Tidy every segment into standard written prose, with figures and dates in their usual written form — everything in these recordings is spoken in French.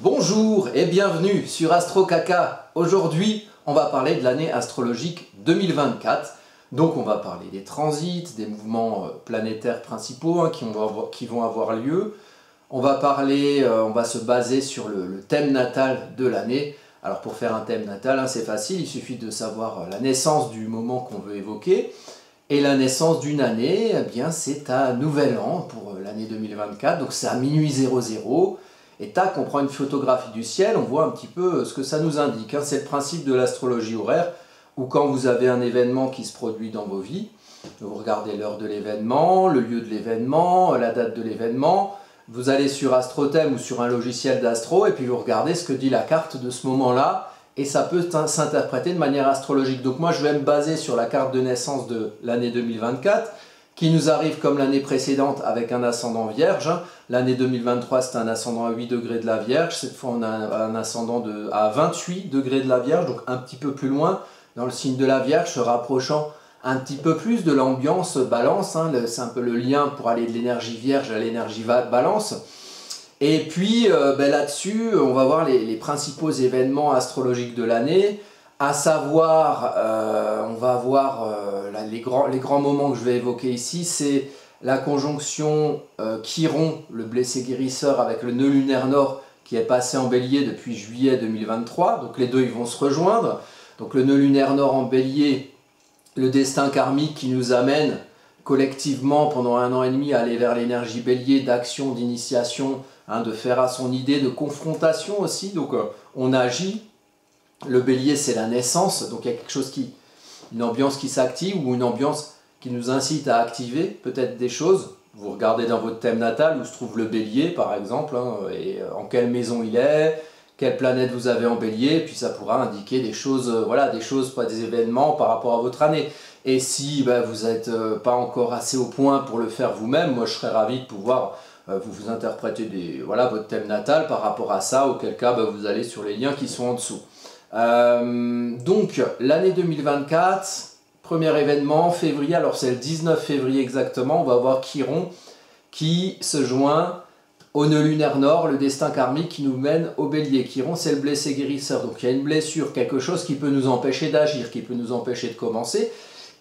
Bonjour et bienvenue sur Astro Caca. Aujourd'hui, on va parler de l'année astrologique 2024. Donc on va parler des transits, des mouvements planétaires principaux qui vont avoir lieu. On va se baser sur le thème natal de l'année. Alors pour faire un thème natal, c'est facile, il suffit de savoir la naissance du moment qu'on veut évoquer. Et la naissance d'une année, eh bien c'est à Nouvel An pour l'année 2024, donc c'est à minuit 00. Et tac, on prend une photographie du ciel, on voit un petit peu ce que ça nous indique. C'est le principe de l'astrologie horaire, où quand vous avez un événement qui se produit dans vos vies, vous regardez l'heure de l'événement, le lieu de l'événement, la date de l'événement, vous allez sur AstroThème ou sur un logiciel d'astro, et puis vous regardez ce que dit la carte de ce moment-là, et ça peut s'interpréter de manière astrologique. Donc moi je vais me baser sur la carte de naissance de l'année 2024, qui nous arrive comme l'année précédente avec un ascendant vierge. L'année 2023 c'est un ascendant à 8 degrés de la Vierge, cette fois on a un ascendant à 28 degrés de la Vierge, donc un petit peu plus loin dans le signe de la Vierge, se rapprochant un petit peu plus de l'ambiance Balance, c'est un peu le lien pour aller de l'énergie Vierge à l'énergie Balance. Et puis là-dessus, on va voir les principaux événements astrologiques de l'année, à savoir, on va voir les grands moments que je vais évoquer ici, c'est la conjonction Chiron, le blessé guérisseur, avec le nœud lunaire nord qui est passé en bélier depuis juillet 2023, donc les deux ils vont se rejoindre. Donc le nœud lunaire nord en bélier, le destin karmique qui nous amène collectivement pendant 1 an et demi à aller vers l'énergie bélier d'action, d'initiation, de faire à son idée, de confrontation aussi, donc on agit. Le bélier c'est la naissance, donc il y a quelque chose une ambiance qui s'active ou une ambiance qui nous incite à activer peut-être des choses. Vous regardez dans votre thème natal où se trouve le bélier par exemple, et en quelle maison il est, quelle planète vous avez en bélier, puis ça pourra indiquer des choses, pas des événements par rapport à votre année. Et si vous n'êtes pas encore assez au point pour le faire vous-même, moi je serais ravi de pouvoir vous interpréter votre thème natal par rapport à ça, auquel cas vous allez sur les liens qui sont en dessous. Donc l'année 2024, premier événement, février, alors c'est le 19 février exactement, on va voir Chiron qui se joint au nœud lunaire nord, le destin karmique qui nous mène au bélier. Chiron c'est le blessé guérisseur, donc il y a une blessure, quelque chose qui peut nous empêcher d'agir, qui peut nous empêcher de commencer,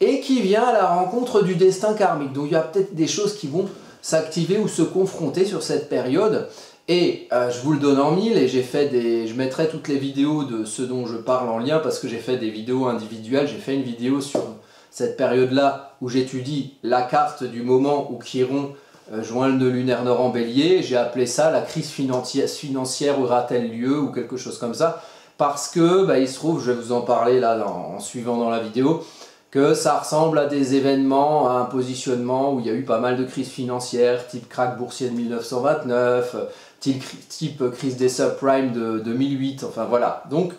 et qui vient à la rencontre du destin karmique. Donc il y a peut-être des choses qui vont s'activer ou se confronter sur cette période. Et je vous le donne en mille, et je mettrai toutes les vidéos de ce dont je parle en lien parce que j'ai fait des vidéos individuelles. J'ai fait une vidéo sur cette période-là où j'étudie la carte du moment où Chiron joint le nœud lunaire nord en bélier. J'ai appelé ça la crise financière aura-t-elle lieu ou quelque chose comme ça. Parce que il se trouve, je vais vous en parler là en suivant dans la vidéo, que ça ressemble à des événements, à un positionnement où il y a eu pas mal de crises financières, type krach boursier de 1929, type crise des subprimes de 2008, enfin voilà. Donc,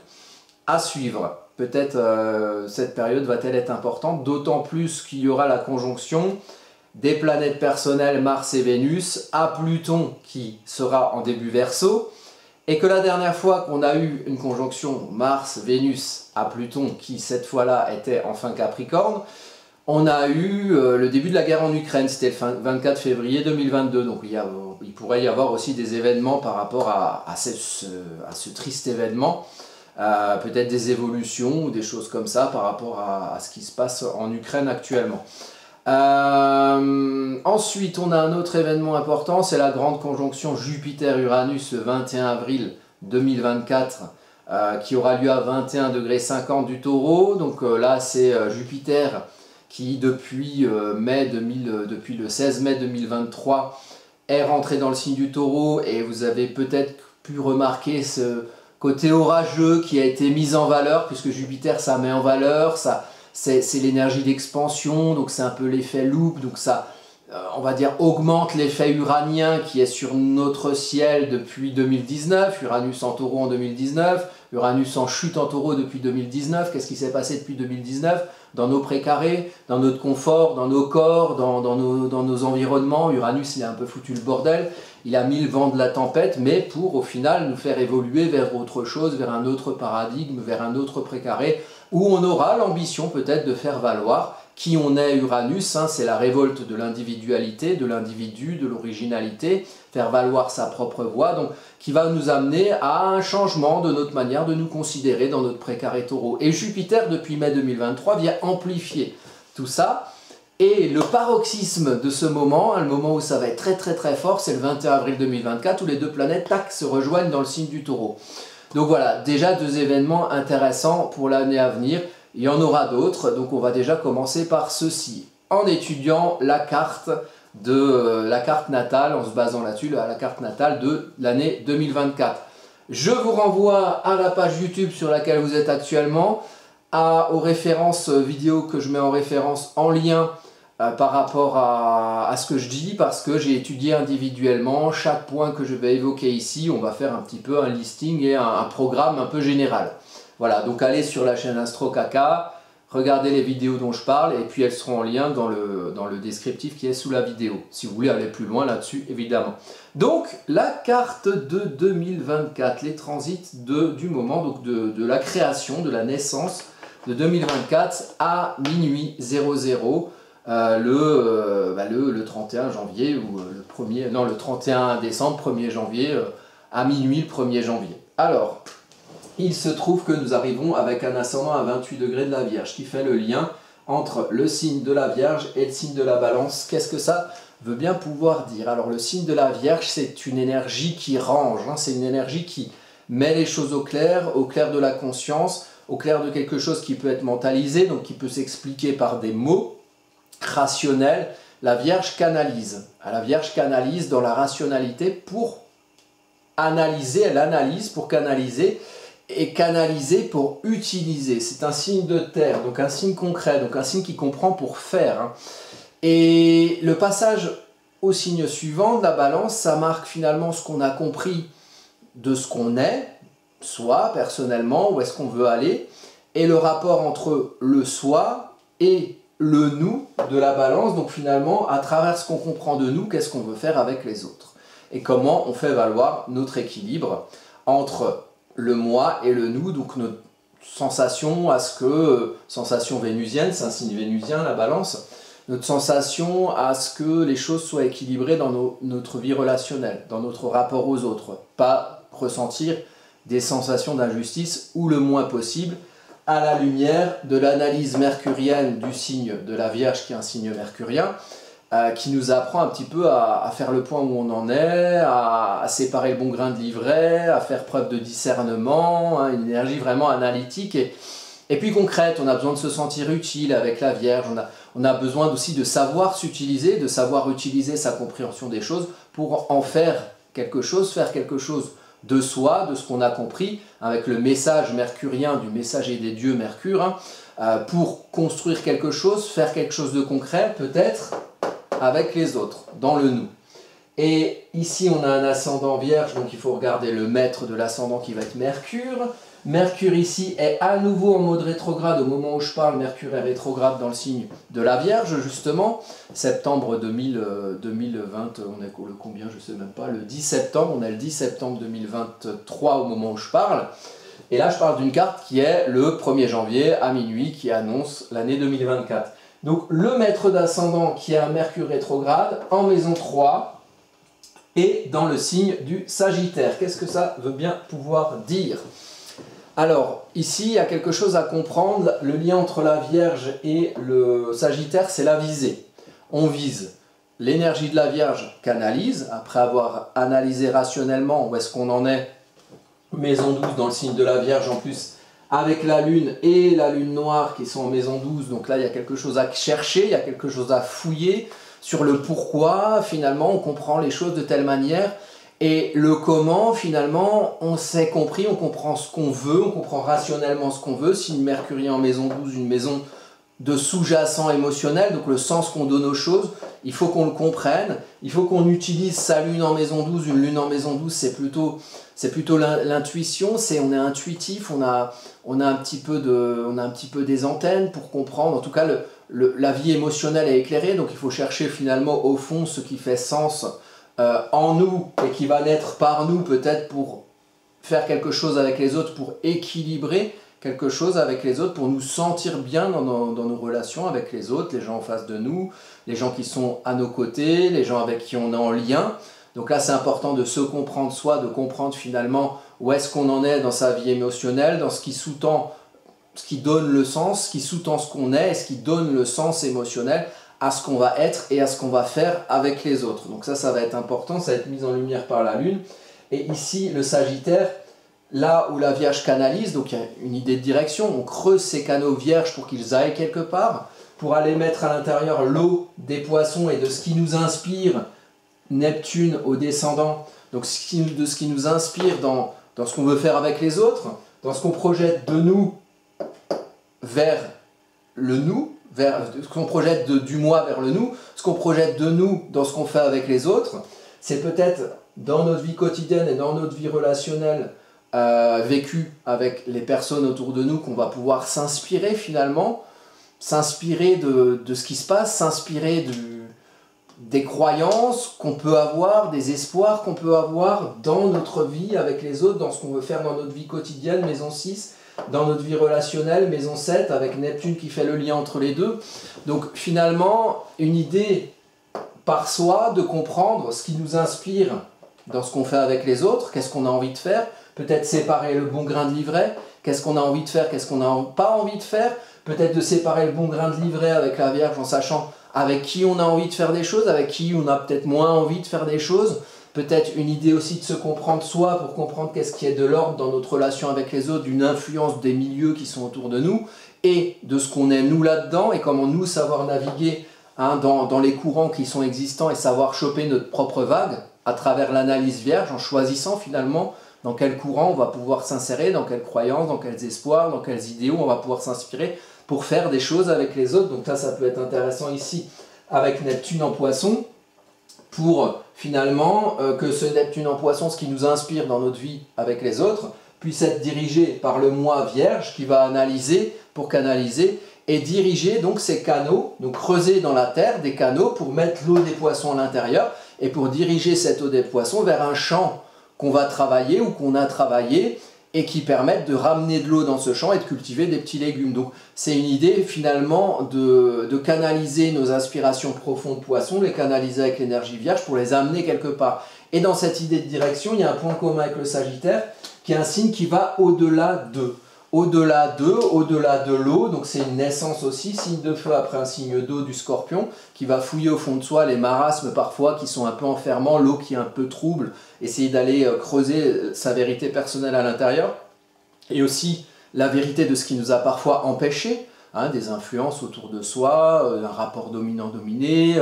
à suivre. Peut-être cette période va-t-elle être importante, d'autant plus qu'il y aura la conjonction des planètes personnelles Mars et Vénus à Pluton qui sera en début Verseau, et que la dernière fois qu'on a eu une conjonction Mars-Vénus à Pluton, qui cette fois-là était en fin Capricorne, on a eu le début de la guerre en Ukraine, c'était le 24 février 2022, donc il pourrait y avoir aussi des événements par rapport à ce triste événement, peut-être des évolutions ou des choses comme ça par rapport à ce qui se passe en Ukraine actuellement. Ensuite, on a un autre événement important, c'est la grande conjonction Jupiter-Uranus le 21 avril 2024 qui aura lieu à 21,50 du Taureau. Donc là, c'est Jupiter qui depuis le 16 mai 2023 est rentré dans le signe du Taureau, et vous avez peut-être pu remarquer ce côté orageux qui a été mis en valeur, puisque Jupiter ça met en valeur, c'est l'énergie d'expansion, donc c'est un peu l'effet loupe, donc ça, on va dire, augmente l'effet uranien qui est sur notre ciel depuis 2019, Uranus en Taureau en 2019, Uranus en chute en Taureau depuis 2019, qu'est-ce qui s'est passé depuis 2019 ? Dans nos précarés, dans notre confort, dans nos corps, dans nos environnements, Uranus il a un peu foutu le bordel, il a mis le vent de la tempête, mais pour au final nous faire évoluer vers autre chose, vers un autre paradigme, vers un autre précaré, où on aura l'ambition peut-être de faire valoir qui on est Uranus, hein, c'est la révolte de l'individualité, de l'individu, de l'originalité, faire valoir sa propre voix, donc qui va nous amener à un changement de notre manière de nous considérer dans notre précaré taureau. Et Jupiter, depuis mai 2023, vient amplifier tout ça. Et le paroxysme de ce moment, le moment où ça va être très très très fort, c'est le 21 avril 2024, où les deux planètes, tac, se rejoignent dans le signe du taureau. Donc voilà, déjà deux événements intéressants pour l'année à venir. Il y en aura d'autres, donc on va déjà commencer par ceci. En étudiant la carte natale, en se basant là-dessus, la carte natale de l'année 2024. Je vous renvoie à la page YouTube sur laquelle vous êtes actuellement, aux références vidéo que je mets en référence en lien par rapport à ce que je dis, parce que j'ai étudié individuellement chaque point que je vais évoquer ici. On va faire un petit peu un listing et un programme un peu général. Voilà, donc allez sur la chaîne Astro Kaka, regardez les vidéos dont je parle, et puis elles seront en lien dans le descriptif qui est sous la vidéo, si vous voulez aller plus loin là-dessus, évidemment. Donc, la carte de 2024, les transits du moment, donc de la création, de la naissance de 2024 à minuit 00, le 31 janvier, ou le 31 décembre, 1er janvier, à minuit le 1er janvier. Alors, il se trouve que nous arrivons avec un ascendant à 28 degrés de la Vierge, qui fait le lien entre le signe de la Vierge et le signe de la Balance. Qu'est-ce que ça veut bien pouvoir dire? Alors le signe de la Vierge, c'est une énergie qui range, hein, c'est une énergie qui met les choses au clair de la conscience, au clair de quelque chose qui peut être mentalisé, donc qui peut s'expliquer par des mots rationnels. La Vierge canalise. La Vierge canalise dans la rationalité pour analyser, elle analyse pour canaliser, et canaliser pour utiliser. C'est un signe de terre, donc un signe concret, donc un signe qui comprend pour faire. Hein. Et le passage au signe suivant de la Balance, ça marque finalement ce qu'on a compris de ce qu'on est, soi, personnellement, où est-ce qu'on veut aller, et le rapport entre le soi et le nous de la Balance, donc finalement, à travers ce qu'on comprend de nous, qu'est-ce qu'on veut faire avec les autres, et comment on fait valoir notre équilibre entre le moi et le nous, donc notre sensation sensation vénusienne, c'est un signe vénusien, la Balance, notre sensation à ce que les choses soient équilibrées dans notre vie relationnelle, dans notre rapport aux autres, pas ressentir des sensations d'injustice ou le moins possible, à la lumière de l'analyse mercurienne du signe de la Vierge, qui est un signe mercurien, qui nous apprend un petit peu à faire le point où on en est, à séparer le bon grain de l'ivraie, à faire preuve de discernement, hein, une énergie vraiment analytique et puis concrète. On a besoin de se sentir utile avec la Vierge, on a besoin aussi de savoir s'utiliser, de savoir utiliser sa compréhension des choses pour en faire quelque chose de soi, de ce qu'on a compris, avec le message mercurien du messager des dieux Mercure, hein, pour construire quelque chose, faire quelque chose de concret, peut-être avec les autres, dans le nous. Et ici, on a un ascendant Vierge, donc il faut regarder le maître de l'ascendant qui va être Mercure. Mercure ici est à nouveau en mode rétrograde. Au moment où je parle, Mercure est rétrograde dans le signe de la Vierge, justement. Septembre 2020, on est le combien, je ne sais même pas, le 10 septembre, on est le 10 septembre 2023 au moment où je parle. Et là, je parle d'une carte qui est le 1er janvier à minuit, qui annonce l'année 2024. Donc, le maître d'ascendant qui a un Mercure rétrograde en maison 3 et dans le signe du Sagittaire. Qu'est-ce que ça veut bien pouvoir dire ? Alors, ici, il y a quelque chose à comprendre. Le lien entre la Vierge et le Sagittaire, c'est la visée. On vise. L'énergie de la Vierge canalise, après avoir analysé rationnellement où est-ce qu'on en est, maison 12 dans le signe de la Vierge en plus, avec la Lune et la Lune noire qui sont en maison 12. Donc là, il y a quelque chose à chercher, il y a quelque chose à fouiller sur le pourquoi. Finalement, on comprend les choses de telle manière. Et le comment, finalement, on s'est compris, on comprend ce qu'on veut, on comprend rationnellement ce qu'on veut. Si une Mercurie en maison 12, une maison de sous-jacent émotionnel, donc le sens qu'on donne aux choses, il faut qu'on le comprenne, il faut qu'on utilise sa lune en maison 12, une lune en maison 12, c'est plutôt l'intuition, on est intuitif, on a un petit peu des antennes pour comprendre, en tout cas la vie émotionnelle est éclairée, donc il faut chercher finalement au fond ce qui fait sens en nous et qui va naître par nous peut-être pour faire quelque chose avec les autres, pour équilibrer quelque chose avec les autres pour nous sentir bien dans nos relations avec les autres, les gens en face de nous, les gens qui sont à nos côtés, les gens avec qui on est en lien. Donc là, c'est important de se comprendre soi, de comprendre finalement où est-ce qu'on en est dans sa vie émotionnelle, dans ce qui sous-tend, ce qui donne le sens, ce qui sous-tend ce qu'on est et ce qui donne le sens émotionnel à ce qu'on va être et à ce qu'on va faire avec les autres. Donc ça va être important, ça va être mis en lumière par la Lune. Et ici, le Sagittaire, là où la Vierge canalise, donc il y a une idée de direction, on creuse ces canaux vierges pour qu'ils aillent quelque part, pour aller mettre à l'intérieur l'eau des poissons et de ce qui nous inspire, Neptune au descendant, donc de ce qui nous inspire dans ce qu'on veut faire avec les autres, dans ce qu'on projette de nous vers le nous, vers ce qu'on projette du moi vers le nous, ce qu'on projette de nous dans ce qu'on fait avec les autres. C'est peut-être dans notre vie quotidienne et dans notre vie relationnelle vécue avec les personnes autour de nous qu'on va pouvoir s'inspirer finalement, s'inspirer de ce qui se passe, s'inspirer des croyances qu'on peut avoir, des espoirs qu'on peut avoir dans notre vie avec les autres, dans ce qu'on veut faire dans notre vie quotidienne, maison 6, dans notre vie relationnelle, maison 7, avec Neptune qui fait le lien entre les deux. Donc finalement, une idée par soi de comprendre ce qui nous inspire dans ce qu'on fait avec les autres, qu'est-ce qu'on a envie de faire, peut-être séparer le bon grain de livret, qu'est-ce qu'on a envie de faire, qu'est-ce qu'on n'a pas envie de faire, peut-être de séparer le bon grain de livret avec la Vierge en sachant avec qui on a envie de faire des choses, avec qui on a peut-être moins envie de faire des choses, peut-être une idée aussi de se comprendre soi pour comprendre qu'est-ce qui est de l'ordre dans notre relation avec les autres, d'une influence des milieux qui sont autour de nous et de ce qu'on est nous là-dedans et comment nous savoir naviguer dans les courants qui sont existants et savoir choper notre propre vague à travers l'analyse vierge en choisissant finalement dans quel courant on va pouvoir s'insérer, dans quelles croyances, dans quels espoirs, dans quels idéaux on va pouvoir s'inspirer pour faire des choses avec les autres. Donc ça peut être intéressant ici avec Neptune en Poisson pour finalement que ce Neptune en Poisson, ce qui nous inspire dans notre vie avec les autres, puisse être dirigé par le moi vierge qui va analyser pour canaliser et diriger donc ces canaux, donc creuser dans la terre des canaux pour mettre l'eau des poissons à l'intérieur et pour diriger cette eau des poissons vers un champ qu'on va travailler ou qu'on a travaillé et qui permettent de ramener de l'eau dans ce champ et de cultiver des petits légumes. Donc c'est une idée finalement de canaliser nos aspirations profondes poissons, les canaliser avec l'énergie vierge pour les amener quelque part. Et dans cette idée de direction, il y a un point commun avec le Sagittaire qui est un signe qui va au-delà d'eux. Au-delà d'eux, au-delà de l'eau, donc c'est une naissance aussi, signe de feu après un signe d'eau du Scorpion, qui va fouiller au fond de soi les marasmes parfois qui sont un peu enfermants, l'eau qui est un peu trouble, essayer d'aller creuser sa vérité personnelle à l'intérieur, et aussi la vérité de ce qui nous a parfois empêchés, des influences autour de soi, un rapport dominant-dominé,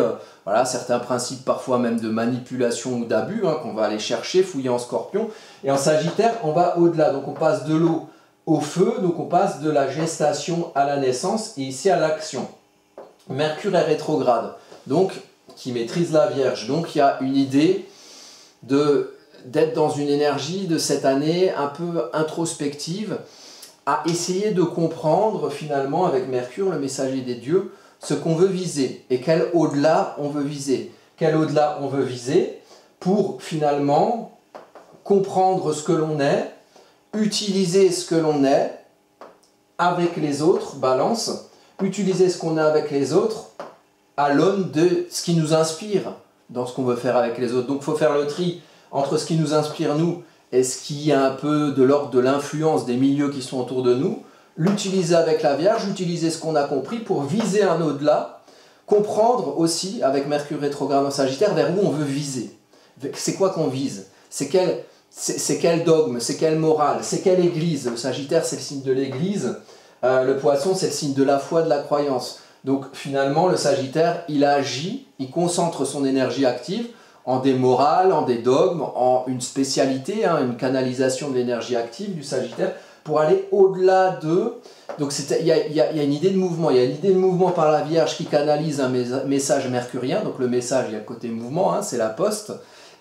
voilà, certains principes parfois même de manipulation ou d'abus qu'on va aller chercher, fouiller en Scorpion, et en Sagittaire on va au-delà, donc on passe de l'eau au feu, donc on passe de la gestation à la naissance et ici à l'action. Mercure est rétrograde, donc qui maîtrise la Vierge. Donc il y a une idée d'être dans une énergie de cette année un peu introspective, à essayer de comprendre finalement avec Mercure, le messager des dieux, ce qu'on veut viser et quel au-delà on veut viser. Quel au-delà on veut viser pour finalement comprendre ce que l'on est, utiliser ce que l'on est avec les autres, balance, utiliser ce qu'on a avec les autres à l'aune de ce qui nous inspire dans ce qu'on veut faire avec les autres. Donc il faut faire le tri entre ce qui nous inspire nous et ce qui est un peu de l'ordre de l'influence des milieux qui sont autour de nous, l'utiliser avec la Vierge, utiliser ce qu'on a compris pour viser un au-delà, comprendre aussi avec Mercure rétrograde en Sagittaire vers où on veut viser. C'est quoi qu'on vise? C'est quel dogme, c'est quelle morale, c'est quelle église. Le Sagittaire, c'est le signe de l'église. Le Poisson, c'est le signe de la foi, de la croyance. Donc finalement, le Sagittaire, il agit, il concentre son énergie active en des morales, en des dogmes, en une spécialité, une canalisation de l'énergie active du Sagittaire pour aller au-delà d'eux. Donc il y a une idée de mouvement. Il y a une idée de mouvement par la Vierge qui canalise un message mercurien. Donc le message, il y a le côté mouvement, c'est la poste.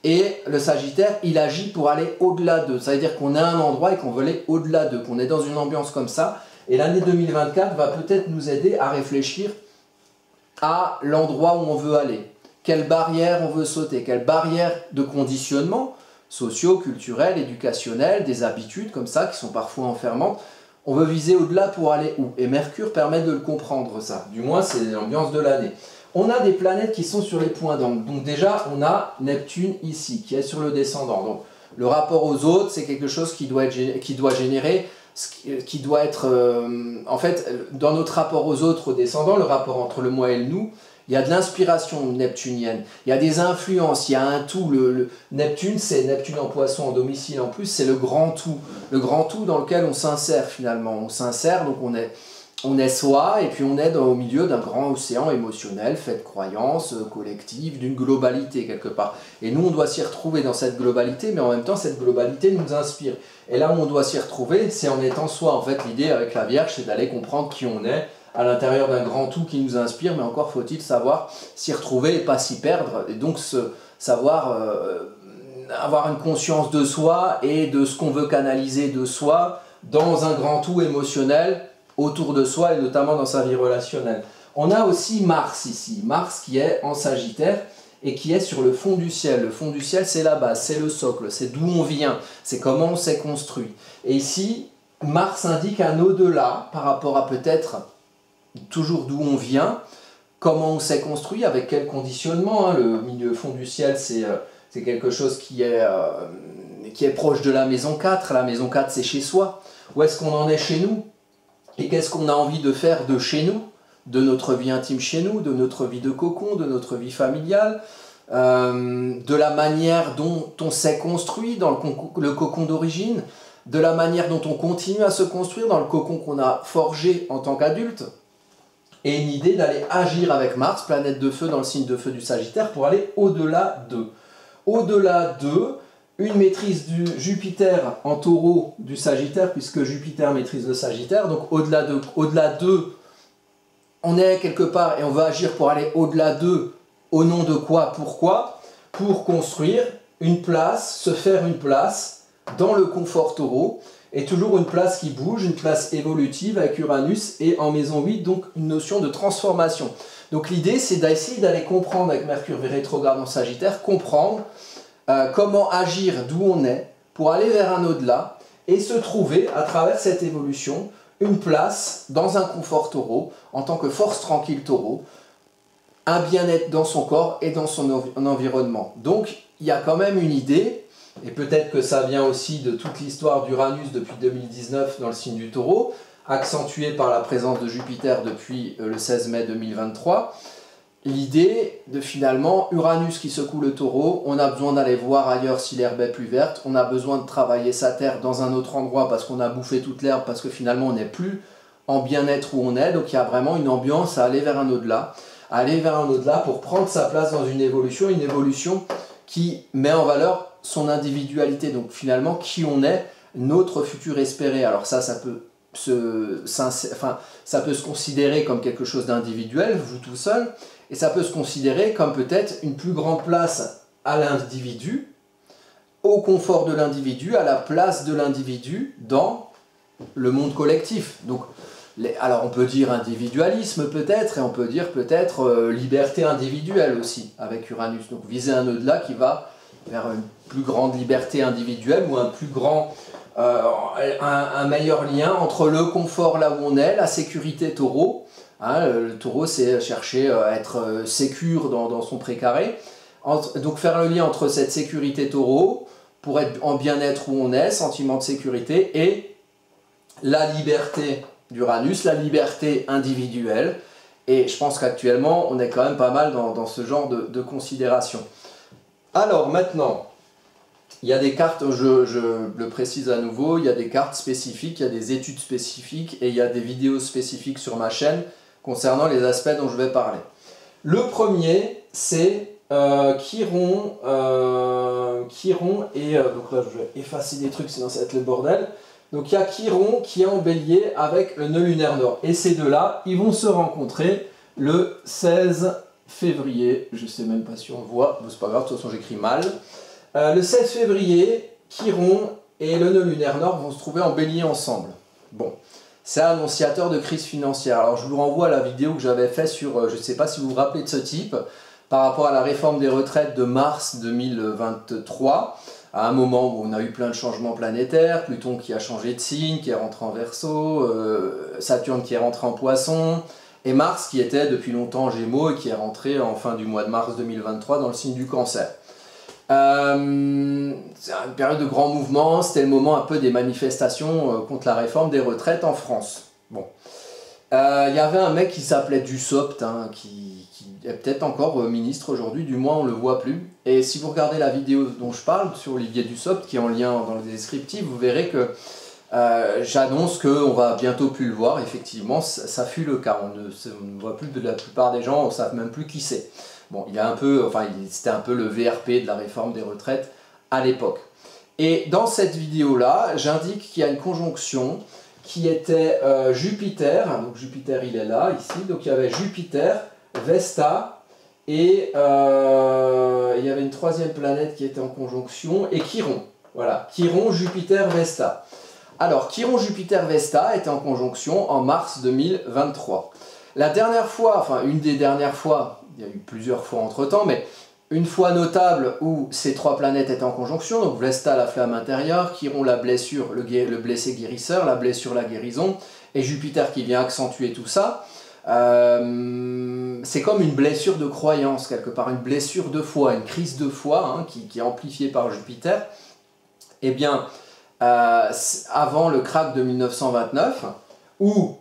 Et le Sagittaire, il agit pour aller au-delà d'eux. Ça veut dire qu'on est à un endroit et qu'on veut aller au-delà d'eux, qu'on est dans une ambiance comme ça. Et l'année 2024 va peut-être nous aider à réfléchir à l'endroit où on veut aller. Quelles barrières on veut sauter, quelles barrières de conditionnement, sociaux, culturels, éducationnels, des habitudes comme ça qui sont parfois enfermantes, On veut viser au-delà pour aller où? Et Mercure permet de le comprendre ça, du moins c'est l'ambiance de l'année. On a des planètes qui sont sur les points d'angle, donc déjà on a Neptune ici, qui est sur le descendant. Donc le rapport aux autres, c'est quelque chose qui doit être, en fait, dans notre rapport aux autres, au descendant, le rapport entre le moi et le nous, il y a de l'inspiration neptunienne, il y a des influences, il y a un tout. Neptune, c'est Neptune en poisson, en domicile en plus, c'est le grand tout dans lequel on s'insère finalement. On s'insère, donc on est soi, et puis on est au milieu d'un grand océan émotionnel, fait de croyances collectives, d'une globalité quelque part. Et nous, on doit s'y retrouver dans cette globalité, mais en même temps, cette globalité nous inspire. Et là où on doit s'y retrouver, c'est en étant soi. En fait, l'idée avec la Vierge, c'est d'aller comprendre qui on est à l'intérieur d'un grand tout qui nous inspire, mais encore faut-il savoir s'y retrouver et pas s'y perdre, et donc savoir avoir une conscience de soi et de ce qu'on veut canaliser de soi dans un grand tout émotionnel autour de soi et notamment dans sa vie relationnelle. On a aussi Mars ici, Mars qui est en Sagittaire et qui est sur le fond du ciel. Le fond du ciel, c'est la base, c'est le socle, c'est d'où on vient, c'est comment on s'est construit. Et ici, Mars indique un au-delà par rapport à peut-être toujours d'où on vient, comment on s'est construit, avec quel conditionnement. Hein. Le milieu fond du ciel, c'est quelque chose qui est proche de la maison 4. La maison 4, c'est chez soi. Où est-ce qu'on en est chez nous? Et qu'est-ce qu'on a envie de faire de chez nous, de notre vie intime chez nous, de notre vie de cocon, de notre vie familiale, de la manière dont on s'est construit dans le cocon d'origine, de la manière dont on continue à se construire dans le cocon qu'on a forgé en tant qu'adulte, et une idée d'aller agir avec Mars, planète de feu dans le signe de feu du Sagittaire, pour aller au-delà d'eux. Au-delà d'eux, une maîtrise du Jupiter en taureau du Sagittaire, puisque Jupiter maîtrise le Sagittaire, donc au-delà d'eux, on est quelque part et on va agir pour aller au-delà d'eux, au nom de quoi, pourquoi? Pour construire une place, se faire une place dans le confort taureau, et toujours une place qui bouge, une place évolutive avec Uranus, et en maison 8, donc une notion de transformation. Donc l'idée, c'est d'essayer d'aller comprendre avec Mercure rétrograde en Sagittaire, comprendre comment agir d'où on est pour aller vers un au-delà et se trouver à travers cette évolution une place dans un confort taureau en tant que force tranquille taureau, un bien-être dans son corps et dans son environnement. Donc il y a quand même une idée, et peut-être que ça vient aussi de toute l'histoire d'Uranus depuis 2019 dans le signe du taureau, accentuée par la présence de Jupiter depuis le 16 mai 2023, l'idée de finalement Uranus qui secoue le taureau, on a besoin d'aller voir ailleurs si l'herbe est plus verte, on a besoin de travailler sa terre dans un autre endroit parce qu'on a bouffé toute l'herbe, parce que finalement on n'est plus en bien-être où on est, donc il y a vraiment une ambiance à aller vers un au-delà, pour prendre sa place dans une évolution qui met en valeur son individualité, donc finalement qui on est, notre futur espéré. Alors ça peut se considérer comme quelque chose d'individuel, vous tout seul, et ça peut se considérer comme peut-être une plus grande place à l'individu, au confort de l'individu, à la place de l'individu dans le monde collectif. Donc, alors on peut dire individualisme peut-être, et on peut dire peut-être liberté individuelle aussi, avec Uranus. Donc viser un au-delà qui va vers une plus grande liberté individuelle ou un meilleur lien entre le confort là où on est, la sécurité taureau. Hein, le taureau, c'est chercher à être sécure dans son précaré. Donc faire le lien entre cette sécurité taureau, pour être en bien-être où on est, sentiment de sécurité, et la liberté d'Uranus, la liberté individuelle. Et je pense qu'actuellement, on est quand même pas mal dans ce genre de considération. Alors maintenant, il y a des cartes, je le précise à nouveau, il y a des cartes spécifiques, il y a des études spécifiques et il y a des vidéos spécifiques sur ma chaîne concernant les aspects dont je vais parler. Le premier, c'est Chiron, et donc là je vais effacer des trucs sinon ça va être le bordel. Donc il y a Chiron qui est en bélier avec le nœud lunaire nord. Et ces deux-là, ils vont se rencontrer le 16 février. Je ne sais même pas si on voit, c'est pas grave, de toute façon j'écris mal. Le 16 février, Chiron et le nœud lunaire nord vont se trouver en bélier ensemble. Bon, c'est annonciateur de crise financière. Alors je vous renvoie à la vidéo que j'avais faite sur, je ne sais pas si vous vous rappelez de ce type, par rapport à la réforme des retraites de mars 2023. à un moment où on a eu plein de changements planétaires, Pluton qui a changé de signe, qui est rentré en Verseau, Saturne qui est rentré en Poisson, et Mars qui était depuis longtemps en Gémeaux et qui est rentré en fin du mois de mars 2023 dans le signe du Cancer. C'est une période de grands mouvements, c'était le moment un peu des manifestations contre la réforme des retraites en France. Bon. Y avait un mec qui s'appelait Dussopt, hein, qui est peut-être encore ministre aujourd'hui, du moins on le voit plus. Et si vous regardez la vidéo dont je parle sur Olivier Dussopt, qui est en lien dans le descriptif, vous verrez que j'annonce qu'on va bientôt plus le voir. Effectivement, ça fut le cas. On ne voit plus, la plupart des gens ne savent même plus qui c'est. Bon, c'était un peu le VRP de la réforme des retraites à l'époque. Et dans cette vidéo-là, j'indique qu'il y a une conjonction qui était Jupiter. Donc Jupiter, il est là, ici. Donc il y avait Jupiter, Vesta, et il y avait une troisième planète qui était en conjonction, et Chiron. Voilà, Chiron, Jupiter, Vesta. Alors, Chiron, Jupiter, Vesta était en conjonction en mars 2023. La dernière fois, enfin une des dernières fois, il y a eu plusieurs fois entre-temps, mais une fois notable où ces trois planètes étaient en conjonction, donc Vesta, la flamme intérieure, Chiron, la blessure, le blessé guérisseur, la blessure, la guérison, et Jupiter qui vient accentuer tout ça. C'est comme une blessure de croyance, quelque part, une blessure de foi, une crise de foi, hein, qui est amplifiée par Jupiter. Eh bien, avant le krach de 1929, où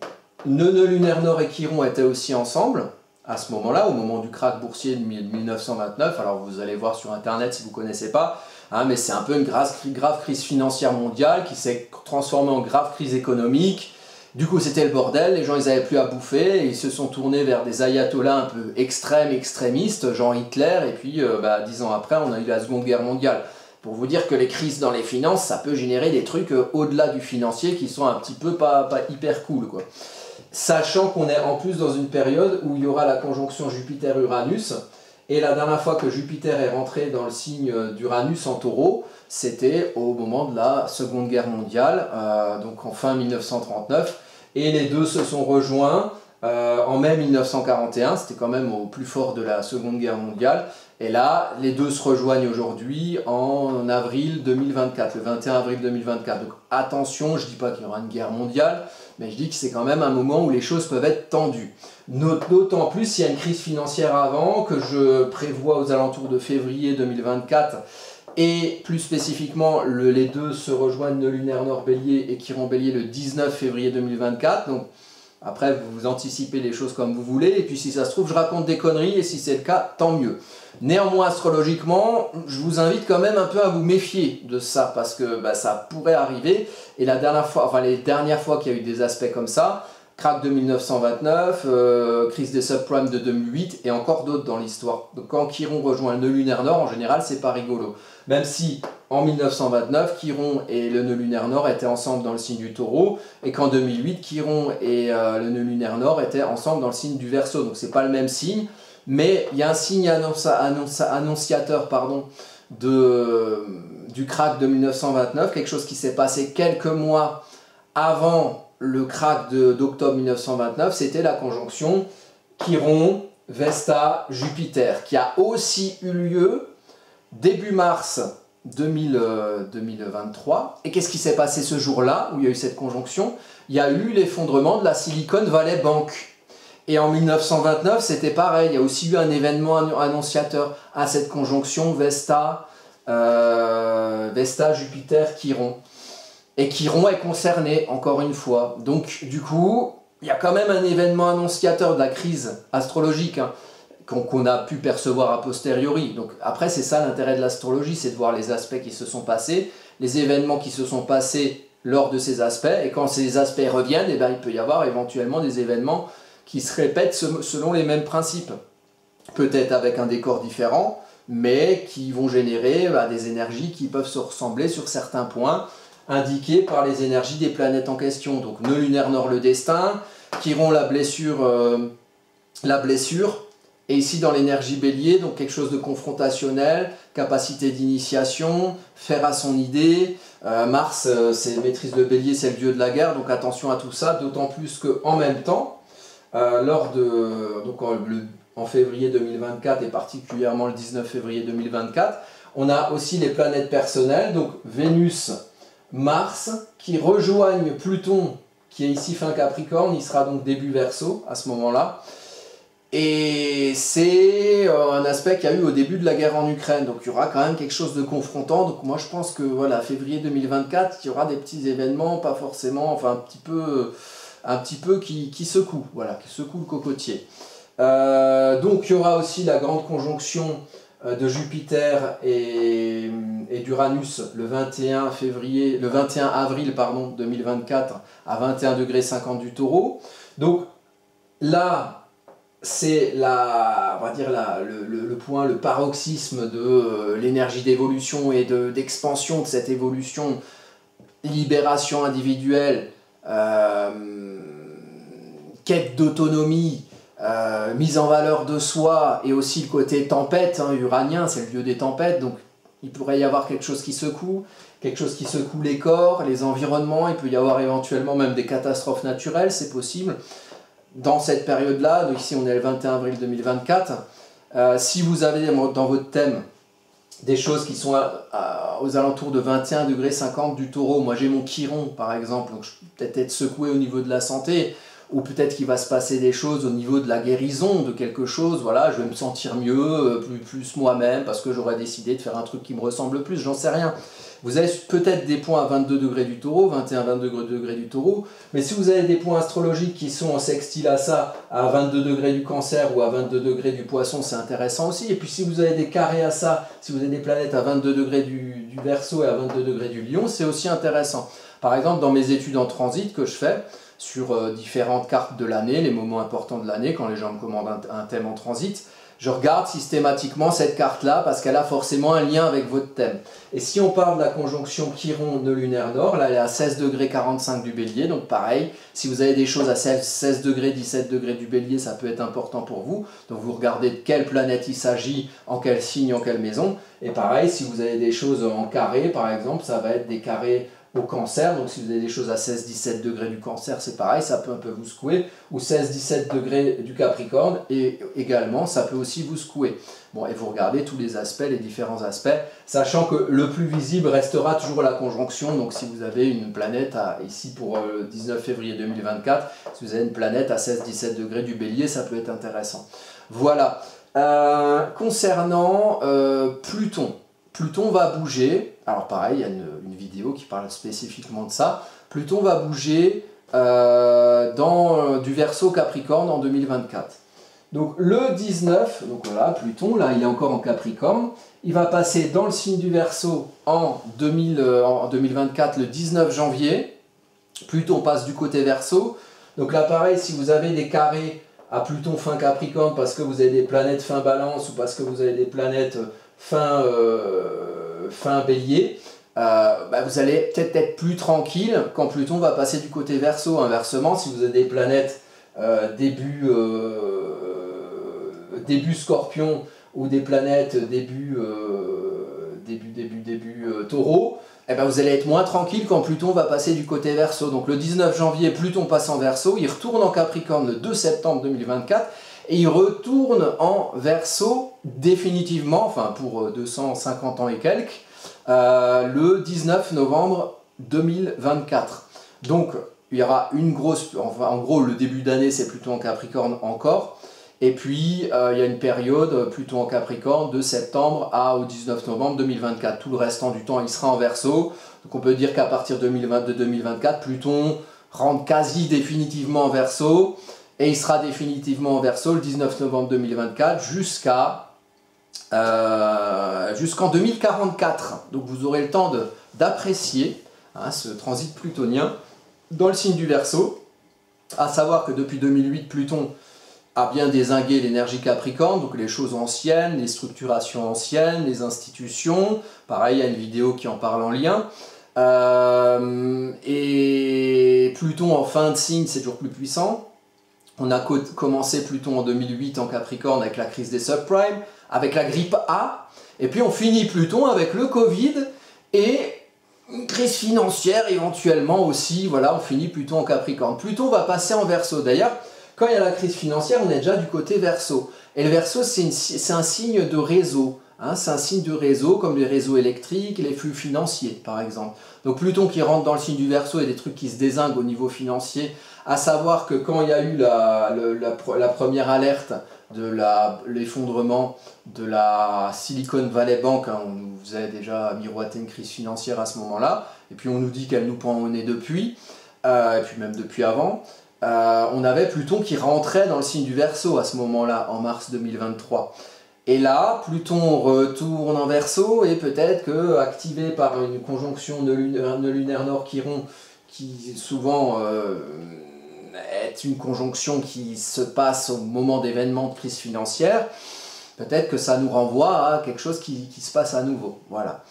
Nœud lunaire nord et Chiron étaient aussi ensemble, à ce moment-là, au moment du krach boursier de 1929, alors vous allez voir sur internet si vous ne connaissez pas, hein, mais c'est un peu une grave crise financière mondiale qui s'est transformée en grave crise économique. Du coup c'était le bordel, les gens ils n'avaient plus à bouffer, et ils se sont tournés vers des ayatollahs un peu extrémistes, genre Hitler, et puis 10 ans après on a eu la Seconde Guerre mondiale. Pour vous dire que les crises dans les finances, ça peut générer des trucs au-delà du financier qui sont un petit peu pas hyper cool, quoi. Sachant qu'on est en plus dans une période où il y aura la conjonction Jupiter-Uranus, et la dernière fois que Jupiter est rentré dans le signe d'Uranus en Taureau, c'était au moment de la Seconde Guerre mondiale, donc en fin 1939, et les deux se sont rejoints en mai 1941, c'était quand même au plus fort de la Seconde Guerre mondiale, et là, les deux se rejoignent aujourd'hui en avril 2024, le 21 avril 2024. Donc attention, je ne dis pas qu'il y aura une guerre mondiale, mais je dis que c'est quand même un moment où les choses peuvent être tendues. D'autant plus s'il y a une crise financière avant, que je prévois aux alentours de février 2024, et plus spécifiquement, les deux se rejoignent, Nœud lunaire nord Bélier et Chiron Bélier le 19 février 2024. Donc après, vous anticipez les choses comme vous voulez, et puis si ça se trouve, je raconte des conneries, et si c'est le cas, tant mieux. Néanmoins, astrologiquement, je vous invite quand même un peu à vous méfier de ça, parce que ça pourrait arriver, et les dernières fois qu'il y a eu des aspects comme ça, krach de 1929, crise des subprimes de 2008, et encore d'autres dans l'histoire. Donc quand Chiron rejoint le nœud lunaire nord, en général, c'est pas rigolo. Même si, en 1929, Chiron et le nœud lunaire nord étaient ensemble dans le signe du Taureau, et qu'en 2008, Chiron et le nœud lunaire nord étaient ensemble dans le signe du Verseau. Donc c'est pas le même signe, mais il y a un signe annonciateur du krach de 1929, quelque chose qui s'est passé quelques mois avant le krach d'octobre 1929, c'était la conjonction Chiron, Vesta, Jupiter, qui a aussi eu lieu début mars 2023. Et qu'est-ce qui s'est passé ce jour-là, où il y a eu cette conjonction? Il y a eu l'effondrement de la Silicon Valley Bank. Et en 1929, c'était pareil, il y a aussi eu un événement annonciateur à cette conjonction Vesta, Jupiter, Chiron. Et Chiron est concerné, encore une fois. Donc, du coup, il y a quand même un événement annonciateur de la crise astrologique, hein, qu'on a pu percevoir a posteriori. Donc, après, c'est ça l'intérêt de l'astrologie, c'est de voir les aspects qui se sont passés, les événements qui se sont passés lors de ces aspects, et quand ces aspects reviennent, il peut y avoir éventuellement des événements qui se répètent selon les mêmes principes. Peut-être avec un décor différent, mais qui vont générer des énergies qui peuvent se ressembler sur certains points, indiqués par les énergies des planètes en question. Donc nœud lunaire nord, le destin, Chiron, la blessure, et ici dans l'énergie bélier, donc quelque chose de confrontationnel, capacité d'initiation, faire à son idée. Mars, c'est maîtrise de bélier, c'est le dieu de la guerre, donc attention à tout ça, d'autant plus qu'en même temps, en février 2024 et particulièrement le 19 février 2024, On a aussi les planètes personnelles, donc Vénus, Mars, qui rejoignent Pluton, qui est ici fin Capricorne, il sera donc début Verseau à ce moment-là. Et c'est un aspect qu'il y a eu au début de la guerre en Ukraine, donc il y aura quand même quelque chose de confrontant. Donc moi je pense que voilà, février 2024, il y aura des petits événements, pas forcément, enfin un petit peu qui secouent, voilà, qui secouent le cocotier. Donc il y aura aussi la grande conjonction de Jupiter et d'Uranus le 21 avril 2024 à 21 degrés 50 du Taureau. Donc là, c'est on va dire le point, le paroxysme de l'énergie d'évolution et d'expansion de cette évolution, libération individuelle, quête d'autonomie, mise en valeur de soi, et aussi le côté tempête, hein, uranien, c'est le dieu des tempêtes, donc il pourrait y avoir quelque chose qui secoue les corps, les environnements, il peut y avoir éventuellement même des catastrophes naturelles, c'est possible. Dans cette période-là, donc ici on est le 21 avril 2024, si vous avez dans votre thème des choses qui sont aux alentours de 21 degrés 50 du Taureau, moi j'ai mon Chiron par exemple, donc je peux peut-être être secoué au niveau de la santé, ou peut-être qu'il va se passer des choses au niveau de la guérison de quelque chose, voilà, je vais me sentir mieux, plus moi-même, parce que j'aurais décidé de faire un truc qui me ressemble plus, j'en sais rien. Vous avez peut-être des points à 22 degrés du Taureau, 21-22 degrés du Taureau, mais si vous avez des points astrologiques qui sont en sextile à ça, à 22 degrés du Cancer ou à 22 degrés du Poisson, c'est intéressant aussi. Et puis si vous avez des carrés à ça, si vous avez des planètes à 22 degrés du Verseau et à 22 degrés du Lion, c'est aussi intéressant. Par exemple, dans mes études en transit que je fais, sur différentes cartes de l'année, les moments importants de l'année, quand les gens me commandent un thème en transit, je regarde systématiquement cette carte-là parce qu'elle a forcément un lien avec votre thème. Et si on parle de la conjonction Chiron nœud lunaire nord, là elle est à 16 degrés 45 du Bélier, donc pareil, si vous avez des choses à 16 degrés, 17 degrés du Bélier, ça peut être important pour vous. Donc vous regardez de quelle planète il s'agit, en quel signe, en quelle maison. Et pareil, si vous avez des choses en carré, par exemple, ça va être des carrés au Cancer, donc si vous avez des choses à 16-17 degrés du Cancer, c'est pareil, ça peut un peu vous secouer, ou 16-17 degrés du Capricorne, et également, ça peut aussi vous secouer. Bon, et vous regardez tous les aspects, les différents aspects, sachant que le plus visible restera toujours la conjonction, donc si vous avez une planète, ici pour le 19 février 2024, si vous avez une planète à 16-17 degrés du Bélier, ça peut être intéressant. Voilà. Concernant Pluton, Pluton va bouger, alors pareil, il y a une vidéo qui parle spécifiquement de ça. Pluton va bouger du Verseau Capricorne en 2024. Donc le 19, donc voilà, Pluton, là il est encore en Capricorne, il va passer dans le signe du Verseau en 2024, le 19 janvier. Pluton passe du côté Verseau. Donc là pareil, si vous avez des carrés à Pluton fin Capricorne parce que vous avez des planètes fin Balance ou parce que vous avez des planètes fin Bélier, vous allez peut-être être plus tranquille quand Pluton va passer du côté Verseau. Inversement, si vous avez des planètes début Scorpion ou des planètes début Taureau, vous allez être moins tranquille quand Pluton va passer du côté Verseau. Donc le 19 janvier, Pluton passe en Verseau, il retourne en Capricorne le 2 septembre 2024 et il retourne en Verseau définitivement, enfin pour 250 ans et quelques, le 19 novembre 2024. Donc il y aura une grosse, en gros le début d'année c'est plutôt en Capricorne encore, et puis il y a une période plutôt en Capricorne de septembre au 19 novembre 2024. Tout le restant du temps il sera en Verseau, donc on peut dire qu'à partir de 2022-2024, Pluton rentre quasi définitivement en Verseau, et il sera définitivement en Verseau le 19 novembre 2024 jusqu'en 2044. Donc vous aurez le temps d'apprécier ce transit plutonien dans le signe du Verseau. À savoir que depuis 2008, Pluton a bien dézingué l'énergie Capricorne, donc les choses anciennes, les structurations anciennes, les institutions. Pareil, il y a une vidéo qui en parle en lien. Et Pluton en fin de signe, c'est toujours plus puissant. On a commencé Pluton en 2008 en Capricorne avec la crise des subprimes, avec la grippe A, et puis on finit Pluton avec le Covid et une crise financière éventuellement aussi. Voilà, on finit Pluton en Capricorne. Pluton va passer en Verseau. D'ailleurs, quand il y a la crise financière, on est déjà du côté Verseau. Et le Verseau, c'est un signe de réseau. Hein, c'est un signe de réseau, comme les réseaux électriques, les flux financiers, par exemple. Donc Pluton qui rentre dans le signe du Verseau et des trucs qui se dézinguent au niveau financier, à savoir que quand il y a eu la première alerte de l'effondrement de la Silicon Valley Bank, hein, on nous faisait déjà miroiter une crise financière à ce moment-là, et puis on nous dit qu'elle nous prend au nez depuis, et puis même depuis avant, on avait Pluton qui rentrait dans le signe du Verseau à ce moment-là, en mars 2023. Et là, Pluton retourne en Verseau, et peut-être que, activé par une conjonction de lunaire Nord-Chiron, qui souvent est une conjonction qui se passe au moment d'événements de crise financière, peut-être que ça nous renvoie à quelque chose qui se passe à nouveau. Voilà.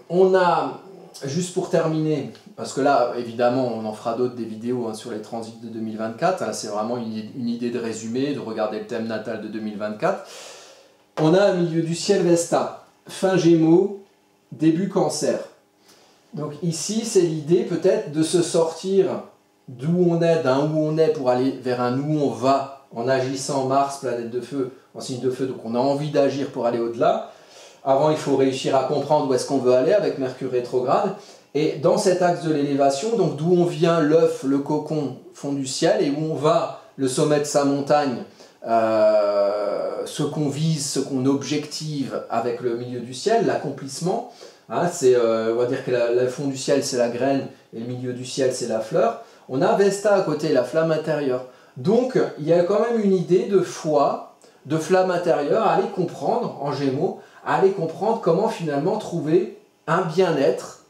On a, juste pour terminer, parce que là, évidemment, on en fera d'autres, des vidéos hein, sur les transits de 2024. Là, c'est vraiment une idée de résumé, de regarder le thème natal de 2024. On a un milieu du ciel Vesta, fin Gémeaux, début Cancer. Donc ici, c'est l'idée peut-être de se sortir d'où on est, d'un où on est, pour aller vers un où on va, en agissant Mars, planète de feu, en signe de feu. Donc on a envie d'agir pour aller au-delà. Avant, il faut réussir à comprendre où est-ce qu'on veut aller avec Mercure rétrograde. Et dans cet axe de l'élévation, donc d'où on vient, l'œuf, le cocon, fond du ciel, et où on va, le sommet de sa montagne, ce qu'on vise, ce qu'on objective avec le milieu du ciel, l'accomplissement. Hein, on va dire que le fond du ciel, c'est la graine, et le milieu du ciel, c'est la fleur. On a Vesta à côté, la flamme intérieure. Donc, il y a quand même une idée de foi, de flamme intérieure, à aller comprendre, en Gémeaux, à aller comprendre comment finalement trouver un bien-être,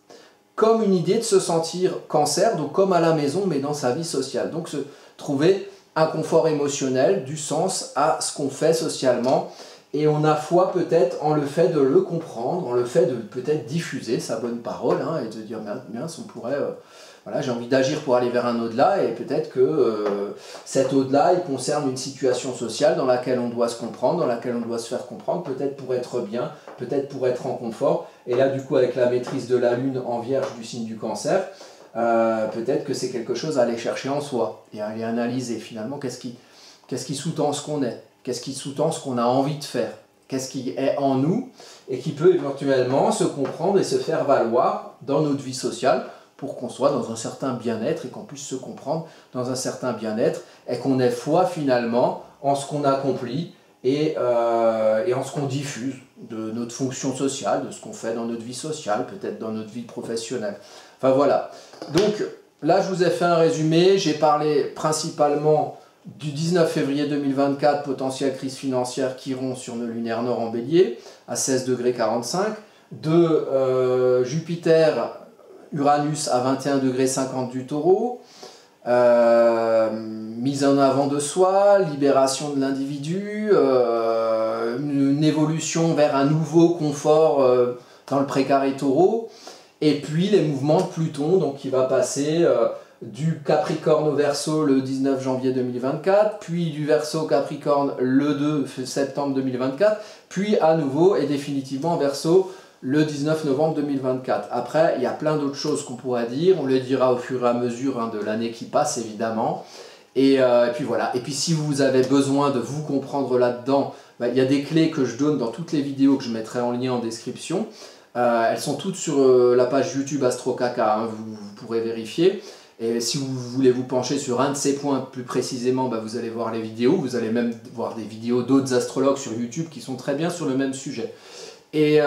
comme une idée de se sentir Cancer, donc comme à la maison, mais dans sa vie sociale. Donc trouver un confort émotionnel, du sens à ce qu'on fait socialement. Et on a foi peut-être en le fait de le comprendre, en le fait de peut-être diffuser sa bonne parole, hein, et de dire, mince, on pourrait... voilà, j'ai envie d'agir pour aller vers un au-delà, et peut-être que cet au-delà, il concerne une situation sociale dans laquelle on doit se comprendre, dans laquelle on doit se faire comprendre, peut-être pour être bien, peut-être pour être en confort. Et là, du coup, avec la maîtrise de la Lune en Vierge du signe du Cancer, peut-être que c'est quelque chose à aller chercher en soi, et à aller analyser finalement qu'est-ce qui sous-tend ce qu'on est, qu'est-ce qui sous-tend ce qu'on a envie de faire, qu'est-ce qui est en nous, et qui peut éventuellement se comprendre et se faire valoir dans notre vie sociale, pour qu'on soit dans un certain bien-être et qu'on puisse se comprendre dans un certain bien-être et qu'on ait foi finalement en ce qu'on accomplit et en ce qu'on diffuse de notre fonction sociale, de ce qu'on fait dans notre vie sociale, peut-être dans notre vie professionnelle. Enfin voilà. Donc là je vous ai fait un résumé, j'ai parlé principalement du 19 février 2024, potentielle crise financière qui rompt sur nos lunaires nord en bélier à 16 degrés 45, de Jupiter Uranus à 21 degrés 50 du Taureau, mise en avant de soi, libération de l'individu, une évolution vers un nouveau confort dans le précaré Taureau, et puis les mouvements de Pluton, donc qui va passer du Capricorne au Verseau le 19 janvier 2024, puis du Verseau au Capricorne le 2 septembre 2024, puis à nouveau et définitivement Verseau le 19 novembre 2024. Après, il y a plein d'autres choses qu'on pourrait dire, on les dira au fur et à mesure hein, de l'année qui passe évidemment. Et puis voilà, et puis si vous avez besoin de vous comprendre là-dedans, il y a des clés que je donne dans toutes les vidéos que je mettrai en lien en description. Elles sont toutes sur la page YouTube AstroCaca, hein, vous pourrez vérifier. Et si vous voulez vous pencher sur un de ces points plus précisément, vous allez voir les vidéos, vous allez même voir des vidéos d'autres astrologues sur YouTube qui sont très bien sur le même sujet. Et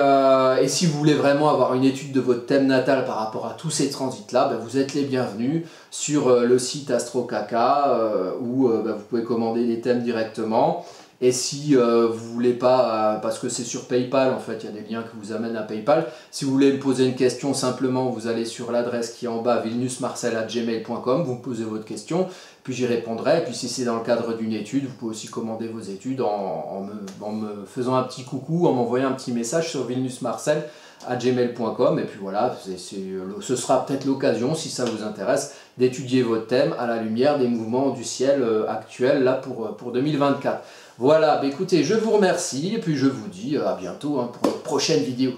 si vous voulez vraiment avoir une étude de votre thème natal par rapport à tous ces transits-là, vous êtes les bienvenus sur le site AstroCaca où vous pouvez commander des thèmes directement. Et si vous voulez pas, parce que c'est sur PayPal, en fait, il y a des liens qui vous amènent à PayPal. Si vous voulez me poser une question, simplement, vous allez sur l'adresse qui est en bas, vilnusmarcel@gmail.com, vous me posez votre question, puis j'y répondrai. Et puis si c'est dans le cadre d'une étude, vous pouvez aussi commander vos études en me faisant un petit coucou, en m'envoyant un petit message sur vilnusmarcel@gmail.com. Et puis voilà, ce sera peut-être l'occasion, si ça vous intéresse, d'étudier votre thème à la lumière des mouvements du ciel actuels là pour 2024. Voilà, écoutez, je vous remercie et puis je vous dis à bientôt pour une prochaine vidéo.